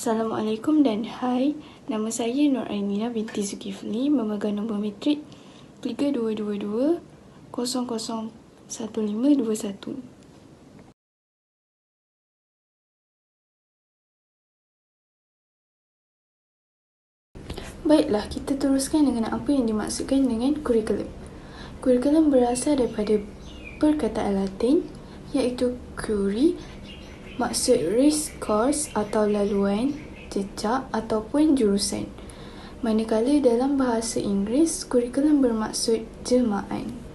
Assalamualaikum dan hai, nama saya Nur Ainina binti Zulkifli, memegang nombor matrik 3222001521. Baiklah, kita teruskan dengan apa yang dimaksudkan dengan kurikulum. Kurikulum berasal daripada perkataan Latin iaitu curi, maksud race course atau laluan, jejak ataupun jurusan. Manakala dalam bahasa Inggeris, kurikulum bermaksud jelmaan.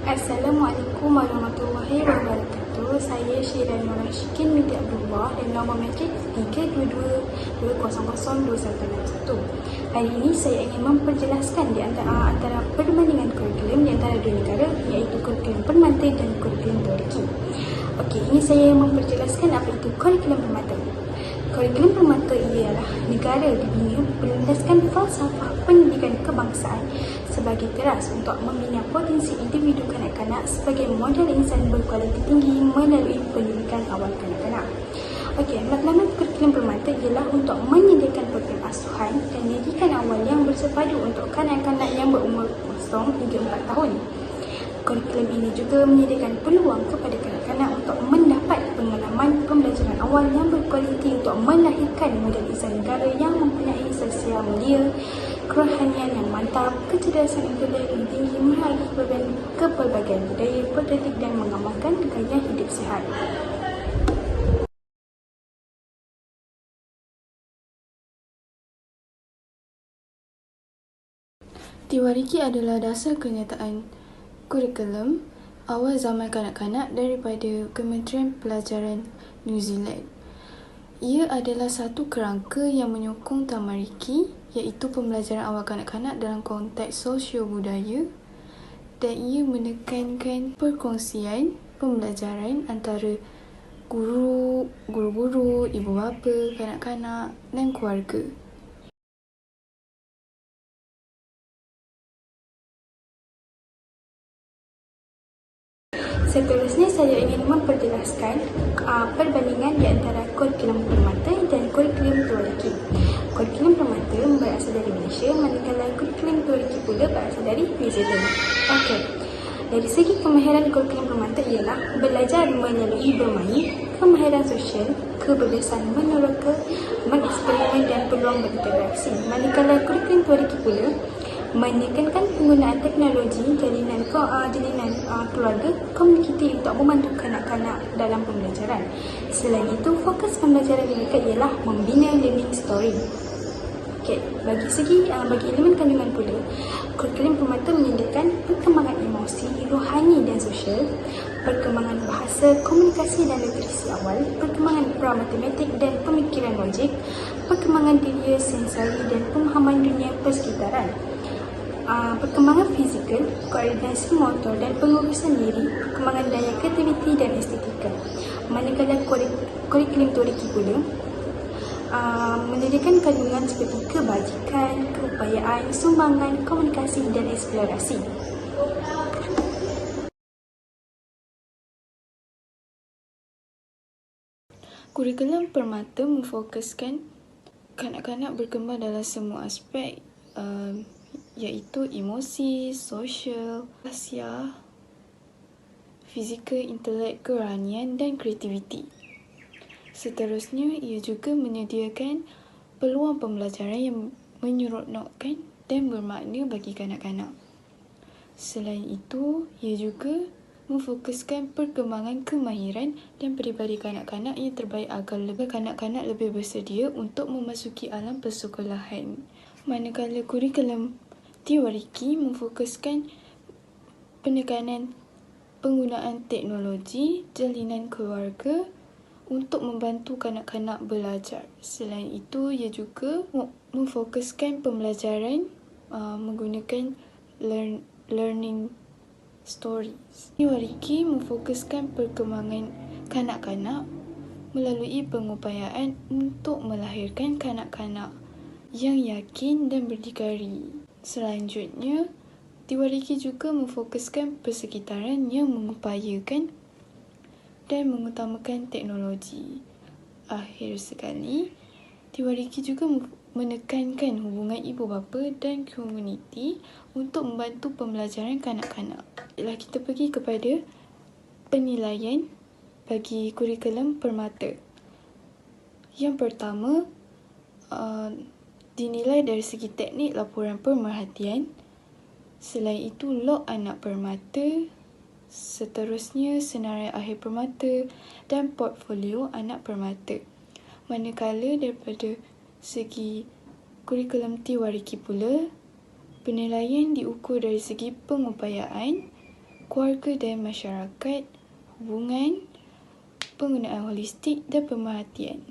Assalamualaikum warahmatullahi wabarakatuh. Saya Syirah Nurul Syikin binti Abdullah dan nombor matrik 3222002161. Hari ini saya ingin memperjelaskan di antara perbandingan kurikulum di antara dua negara, iaitu kurikulum permata dan kurikulum teoreti. Okey, ini saya memperjelaskan apa itu kurikulum permata. Kurikulum permata ialah negara dibina berlandaskan falsafah pendidikan kebangsaan sebagai teras untuk membina potensi individu kanak-kanak sebagai model insan berkualiti tinggi melalui pendidikan awal kanak-kanak. Okey, maklumat kurikulum permata ialah untuk menyediakan program asuhan dan didikan awal yang bersepadu untuk kanak-kanak yang berumur 0 hingga 4 tahun. Kurikulum ini juga menyediakan peluang kepada kanak-kanak untuk mendapat pengalaman pembelajaran awal yang berkualiti untuk melahirkan model insan negara yang mempunyai sosial mulia, kerohanian yang mantap, kecerdasan intelek yang tinggi, menghargai kepelbagaian budaya, berdetik dan mengamalkan gaya hidup sihat. Tiwariki adalah dasar kenyataan kurikulum awal zaman kanak-kanak daripada Kementerian Pelajaran New Zealand. Ia adalah satu kerangka yang menyokong tamariki, iaitu pembelajaran awal kanak-kanak dalam konteks sosio-budaya, dan ia menekankan perkongsian pembelajaran antara guru-guru, ibu bapa, kanak-kanak dan keluarga. Seterusnya saya ingin memperjelaskan perbandingan di antara kurikulum permata dan kurikulum teoreti. Kurikulum permata berasal dari Malaysia, manakala kurikulum teoreti pula berasal dari New Zealand. Okey. Dari segi kemahiran kurikulum permata ialah belajar melalui bermain, kemahiran sosial, kebebasan meneroka, mengeksperimen dan peluang berinteraksi. Manakala kurikulum teoreti pula menekankan penggunaan teknologi, jalinan keluarga, komuniti untuk membantu kanak-kanak dalam pembelajaran. Selain itu, fokus pembelajaran mereka ialah membina learning story. Okey, bagi elemen kandungan pula, kurikulum permata menyediakan perkembangan emosi, rohani dan sosial, perkembangan bahasa, komunikasi dan literasi awal, perkembangan pra-matematik dan pemikiran logik, perkembangan diri sensori dan pemahaman dunia persekitaran, perkembangan fizikal, koordinasi motor dan pengurusan diri, perkembangan daya kreativiti dan estetika. Manakala kurikulum teoreti pula menyediakan kandungan seperti kebajikan, keupayaan, sumbangan, komunikasi dan eksplorasi. Kurikulum permata memfokuskan kanak-kanak berkembang dalam semua aspek, iaitu emosi, sosial, rahsia, fizikal, intelek, kerohanian dan kreativiti. Seterusnya, ia juga menyediakan peluang pembelajaran yang menyeronokkan dan bermakna bagi kanak-kanak. Selain itu, ia juga memfokuskan perkembangan kemahiran dan peribadi kanak-kanak yang terbaik agar kanak-kanak lebih bersedia untuk memasuki alam persekolahan. Manakala kurikulum teoreti memfokuskan penekanan penggunaan teknologi, jalinan keluarga untuk membantu kanak-kanak belajar. Selain itu, ia juga memfokuskan pembelajaran menggunakan learning stories. Teoreti memfokuskan perkembangan kanak-kanak melalui pengupayaan untuk melahirkan kanak-kanak yang yakin dan berdikari. Selanjutnya, Tiwariki juga memfokuskan persekitaran yang mengupayakan dan mengutamakan teknologi. Akhir sekali, Tiwariki juga menekankan hubungan ibu bapa dan komuniti untuk membantu pembelajaran kanak-kanak. Kita pergi kepada penilaian bagi kurikulum permata. Yang pertama, dinilai dari segi teknik laporan pemerhatian. Selain itu, log anak permata. Seterusnya, senarai akhir permata dan portfolio anak permata. Manakala daripada segi kurikulum Tiwariki pula, penilaian diukur dari segi pengupayaan, keluarga dan masyarakat, hubungan, penggunaan holistik dan pemerhatian.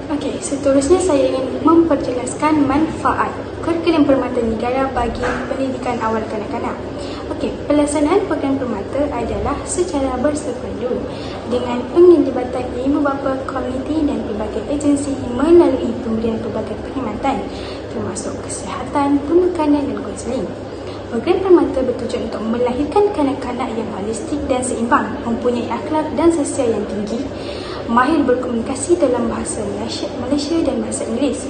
Okey, seterusnya saya ingin memperjelaskan manfaat kurikulum permata negara bagi pendidikan awal kanak-kanak. Okey, pelaksanaan program permata adalah secara bersepandu dengan penglibatan ibu bapa, komuniti dan pelbagai agensi melalui pemberian pelbagai perkhidmatan termasuk kesihatan, pemakanan dan kaunseling. Program permata bertujuan untuk melahirkan kanak-kanak yang holistik dan seimbang, mempunyai akhlak dan sosial yang tinggi, mahir berkomunikasi dalam bahasa Malaysia dan bahasa Inggeris.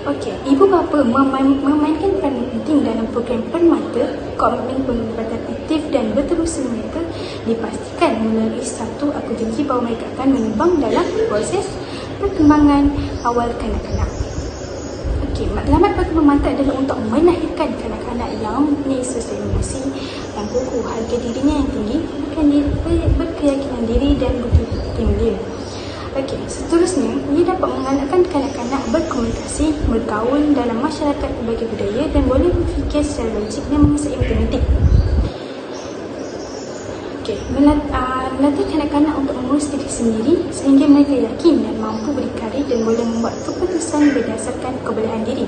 Okey, ibu bapa memainkan peranan penting dalam program permata. Komitmen penglibatan aktif dan berterusan mereka dipastikan melalui satu aku janji bahawa mereka akan menyumbang dalam proses perkembangan awal kanak-kanak. Okey, matlamat program permata adalah untuk melahirkan kanak-kanak yang mempunyai sosial emosi yang kukuh, harga dirinya yang tinggi, berkeyakinan diri dan budi mulia. Okey, seterusnya, ia dapat mengalahkan kanak-kanak berkomunikasi, bergaul dalam masyarakat berbagai budaya dan boleh berfikir secara logik dan menguasai matematik. Okey, melatih kanak-kanak untuk mengurus diri sendiri sehingga mereka yakin dan mampu berdikari dan boleh membuat keputusan berdasarkan kebolehan diri.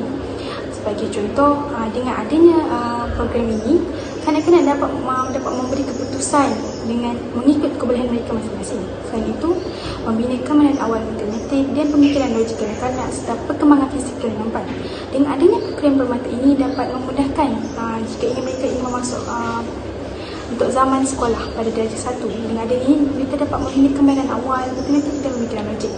Sebagai contoh, dengan adanya program ini, kanak-kanak dapat memberi keputusan dengan mengikut kebolehan mereka masing-masing. Selain itu, membina kemahiran awal matematik dan pemikiran logik kanak-kanak serta perkembangan fizikal yang lambat. Dengan adanya program permata ini dapat memudahkan jika mereka ingin masuk untuk zaman sekolah pada darjah 1. Dengan adanya ini, mereka dapat membina kemahiran awal matematik dan pemikiran logik.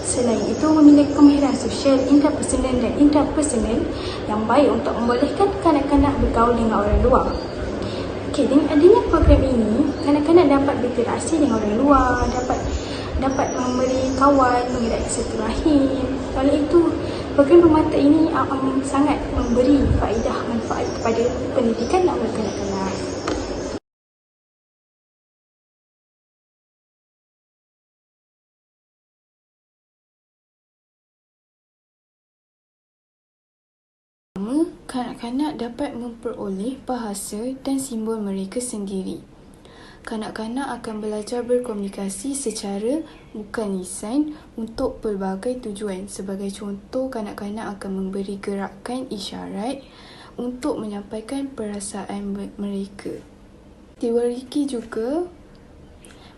Selain itu, memiliki kemahiran sosial, intrapersonal dan intrapersonal yang baik untuk membolehkan kanak-kanak bergaul dengan orang luar. Okey, dengan adanya program ini, kanak-kanak dapat berinteraksi dengan orang luar, dapat memberi kawan, mengerak silaturahim. Oleh itu, program permata ini sangat memberi manfaat kepada pendidikan awal kanak-kanak. Kanak-kanak dapat memperoleh bahasa dan simbol mereka sendiri. Kanak-kanak akan belajar berkomunikasi secara bukan lisan untuk pelbagai tujuan. Sebagai contoh, kanak-kanak akan memberi gerakan isyarat untuk menyampaikan perasaan mereka. Tiwariki juga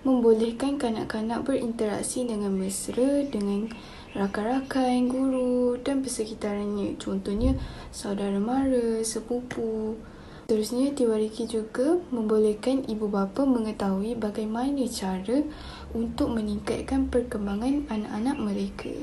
membolehkan kanak-kanak berinteraksi dengan mesra dengan rakan-rakan, guru dan persekitarannya. Contohnya, saudara mara, sepupu. Seterusnya, Tiwariki juga membolehkan ibu bapa mengetahui bagaimana cara untuk meningkatkan perkembangan anak-anak mereka.